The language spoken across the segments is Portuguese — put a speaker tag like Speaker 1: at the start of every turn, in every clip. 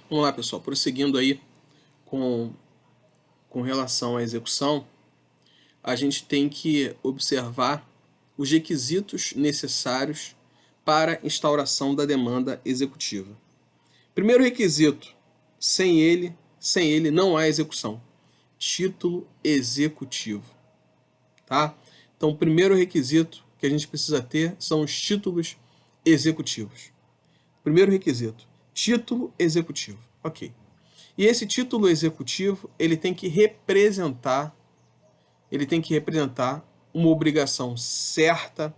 Speaker 1: Vamos lá, pessoal, prosseguindo aí com, com relação à execução, a gente tem que observar os requisitos necessários para a instauração da demanda executiva. Primeiro requisito, sem ele não há execução. Título executivo, tá? Então, o primeiro requisito que a gente precisa ter são os títulos executivos. Primeiro requisito, título executivo. Ok. E esse título executivo, ele tem que representar uma obrigação certa,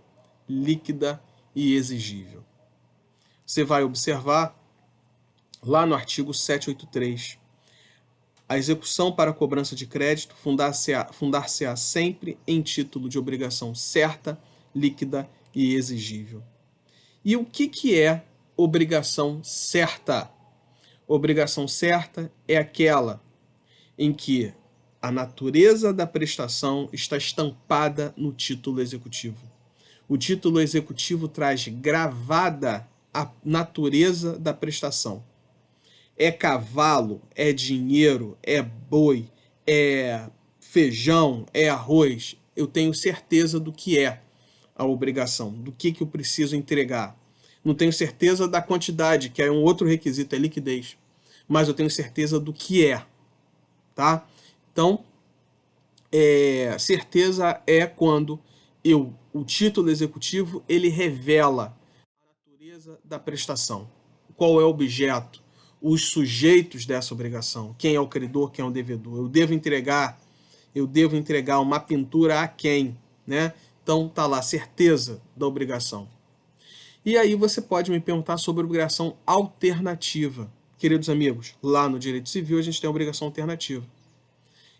Speaker 1: líquida e exigível. Você vai observar lá no artigo 783, a execução para a cobrança de crédito fundar-se-á sempre em título de obrigação certa, líquida e exigível. E o que é obrigação certa? Obrigação certa é aquela em que a natureza da prestação está estampada no título executivo. O título executivo traz gravada a natureza da prestação. É cavalo, é dinheiro, é boi, é feijão, é arroz. Eu tenho certeza do que é a obrigação, do que eu preciso entregar. Não tenho certeza da quantidade, que é um outro requisito, é liquidez. Mas eu tenho certeza do que é, tá? Então, certeza é quando o título executivo, ele revela a natureza da prestação. Qual é o objeto, os sujeitos dessa obrigação, quem é o credor, quem é o devedor. Eu devo entregar uma pintura a quem, né? Então tá lá, certeza da obrigação. E aí você pode me perguntar sobre a obrigação alternativa. Queridos amigos, lá no direito civil a gente tem a obrigação alternativa.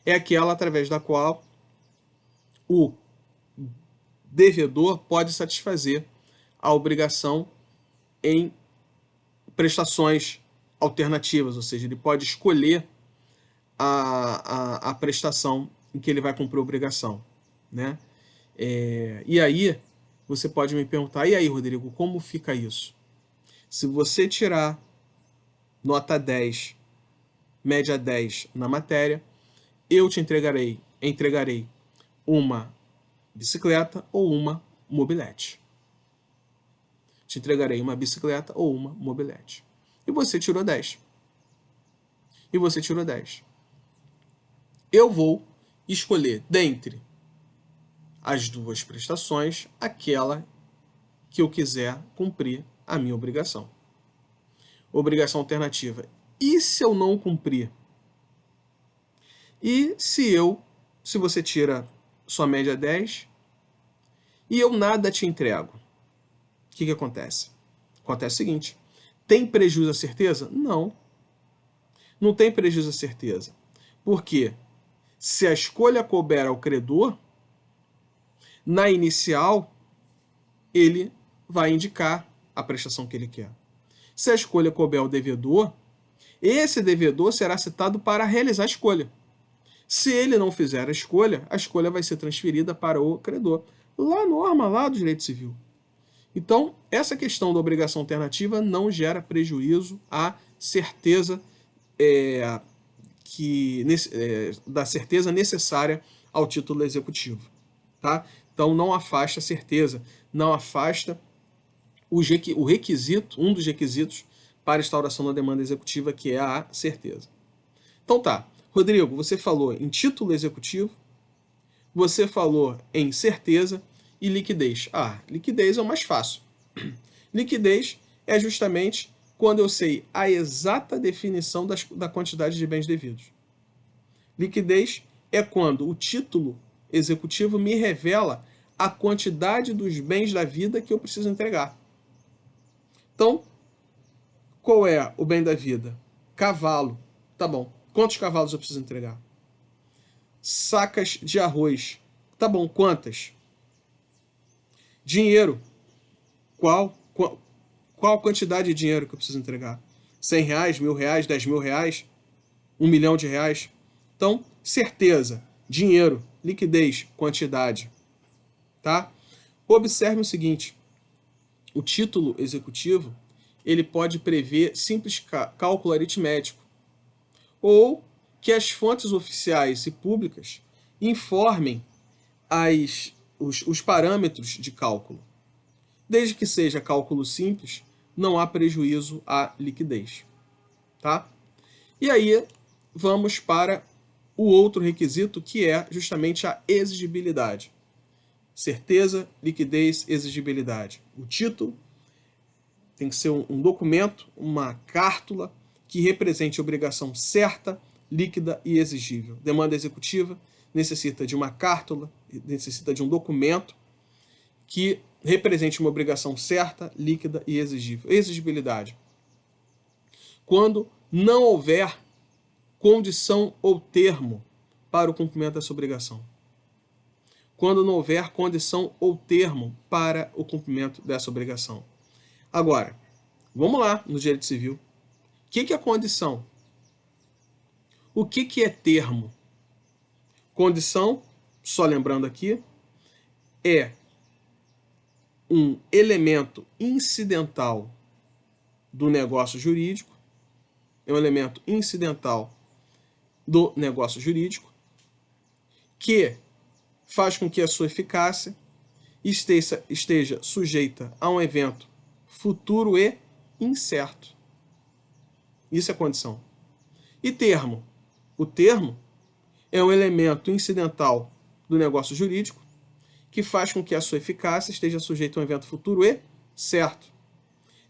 Speaker 1: É aquela através da qual o devedor pode satisfazer a obrigação em prestações alternativas, ou seja, ele pode escolher a prestação em que ele vai cumprir a obrigação, né? E aí você pode me perguntar, e aí, Rodrigo, como fica isso? Se você tirar nota 10, média 10 na matéria, eu te entregarei uma bicicleta ou uma mobilete. Te entregarei uma bicicleta ou uma mobilete. E você tirou 10. E você tirou 10. Eu vou escolher dentre as duas prestações aquela que eu quiser cumprir a minha obrigação. Obrigação alternativa. E se eu não cumprir? E se você tira sua média 10 e eu nada te entrego? O que acontece? Acontece o seguinte, tem prejuízo a certeza? Não. Não tem prejuízo a certeza. Por quê? Se a escolha couber ao credor, na inicial, ele vai indicar a prestação que ele quer. Se a escolha couber ao devedor, esse devedor será citado para realizar a escolha. Se ele não fizer a escolha vai ser transferida para o credor. Lá norma lá do direito civil. Então, essa questão da obrigação alternativa não gera prejuízo à certeza da certeza necessária ao título executivo. Tá? Então, não afasta a certeza, não afasta o requisito, um dos requisitos para a instauração da demanda executiva, que é a certeza. Então tá, Rodrigo, você falou em título executivo, você falou em certeza e liquidez. Liquidez é o mais fácil. Liquidez é justamente quando eu sei a exata definição da quantidade de bens devidos. Liquidez é quando o título executivo me revela a quantidade dos bens da vida que eu preciso entregar. Então, qual é o bem da vida? Cavalo. Tá bom. Quantos cavalos eu preciso entregar? Sacas de arroz. Tá bom, quantas? Dinheiro. Qual a quantidade de dinheiro que eu preciso entregar? 100 reais, 1.000 reais, 10 mil reais, 1 milhão de reais? Então, certeza, dinheiro, liquidez, quantidade. Tá? Observe o seguinte, o título executivo, ele pode prever simples cálculo aritmético, ou que as fontes oficiais e públicas informem os parâmetros de cálculo. Desde que seja cálculo simples, não há prejuízo à liquidez. Tá? E aí, vamos para o outro requisito, que é justamente a exigibilidade. Certeza, liquidez, exigibilidade. O título tem que ser um documento, uma cártula, que represente a obrigação certa, líquida e exigível. Demanda executiva necessita de uma cártula, necessita de um documento que represente uma obrigação certa, líquida e exigível. Exigibilidade. Quando não houver condição ou termo para o cumprimento dessa obrigação. Quando não houver condição ou termo para o cumprimento dessa obrigação. Agora, vamos lá no direito civil. O que é condição? O que é termo? Condição, só lembrando aqui, é um elemento incidental do negócio jurídico, é um elemento incidental do negócio jurídico que faz com que a sua eficácia esteja sujeita a um evento futuro e incerto. Isso é condição. E termo? O termo é um elemento incidental do negócio jurídico que faz com que a sua eficácia esteja sujeita a um evento futuro e certo.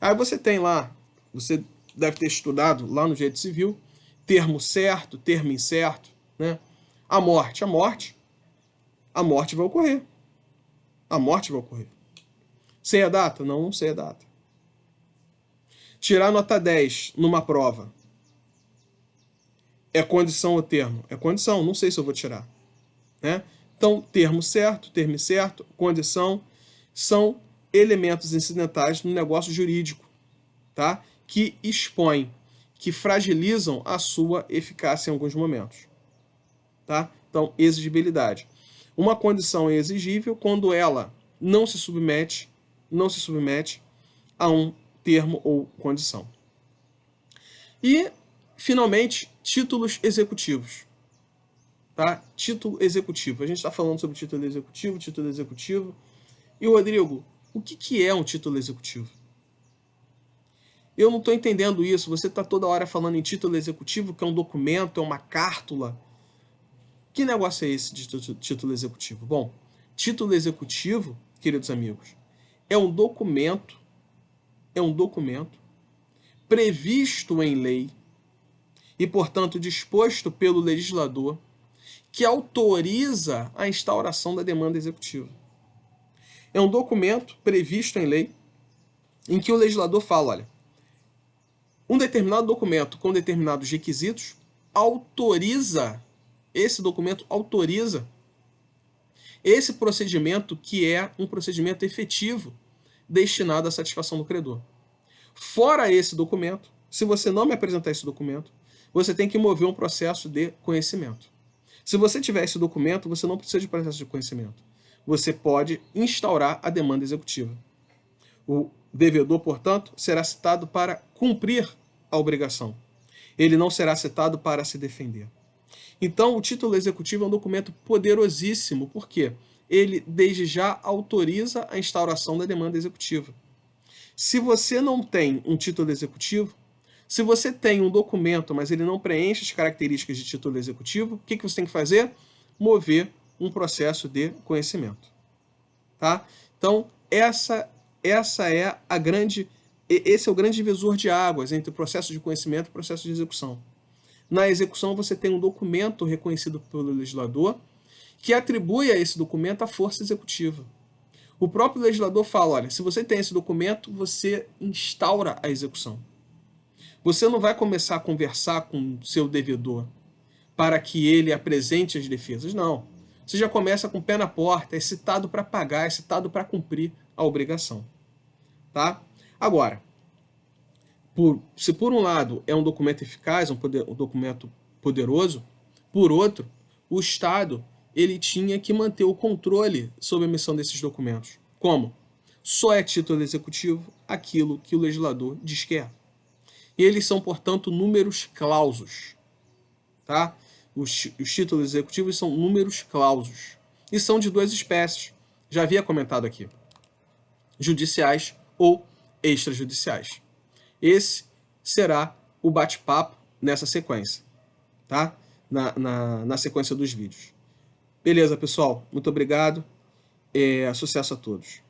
Speaker 1: Aí você tem lá, você deve ter estudado lá no direito civil, termo certo, termo incerto, né? A morte vai ocorrer. A morte vai ocorrer. Sei a data? Não sei a data. Tirar nota 10 numa prova. É condição ou termo? É condição, não sei se eu vou tirar. Né? Então, termo certo, termo incerto, condição, são elementos incidentais no negócio jurídico, tá? Que expõem, que fragilizam a sua eficácia em alguns momentos. Tá? Então, exigibilidade. Uma condição é exigível quando ela não se submete a um termo ou condição. E, finalmente, títulos executivos. Tá? Título executivo. A gente está falando sobre título executivo. E, Rodrigo, o que é um título executivo? Eu não estou entendendo isso. Você está toda hora falando em título executivo, que é um documento, é uma cártula. Que negócio é esse de título executivo? Bom, título executivo, queridos amigos, é um documento previsto em lei e, portanto, disposto pelo legislador que autoriza a instauração da demanda executiva. É um documento previsto em lei em que o legislador fala, olha, um determinado documento com determinados requisitos esse documento autoriza esse procedimento, que é um procedimento efetivo destinado à satisfação do credor. Fora esse documento, se você não me apresentar esse documento, você tem que mover um processo de conhecimento. Se você tiver esse documento, você não precisa de processo de conhecimento. Você pode instaurar a demanda executiva. O devedor, portanto, será citado para cumprir a obrigação. Ele não será citado para se defender. Então, o título executivo é um documento poderosíssimo, porque ele, desde já, autoriza a instauração da demanda executiva. Se você não tem um título executivo, se você tem um documento, mas ele não preenche as características de título executivo, o que você tem que fazer? Mover um processo de conhecimento. Tá? Então, esse é o grande divisor de águas entre o processo de conhecimento e o processo de execução. Na execução, você tem um documento reconhecido pelo legislador que atribui a esse documento a força executiva. O próprio legislador fala, olha, se você tem esse documento, você instaura a execução. Você não vai começar a conversar com o seu devedor para que ele apresente as defesas, não. Você já começa com o pé na porta, é citado para pagar, é citado para cumprir a obrigação. Tá? Agora, se por um lado é um documento eficaz, um documento poderoso, por outro, o Estado ele tinha que manter o controle sobre a emissão desses documentos. Como? só é título executivo aquilo que o legislador diz que é. E eles são, portanto, números clausos. Tá? Os títulos executivos são números clausos. E são de duas espécies. Já havia comentado aqui. Judiciais ou extrajudiciais. Esse será o bate-papo nessa sequência. Tá? Na sequência dos vídeos. Beleza, pessoal? Muito obrigado. Sucesso a todos.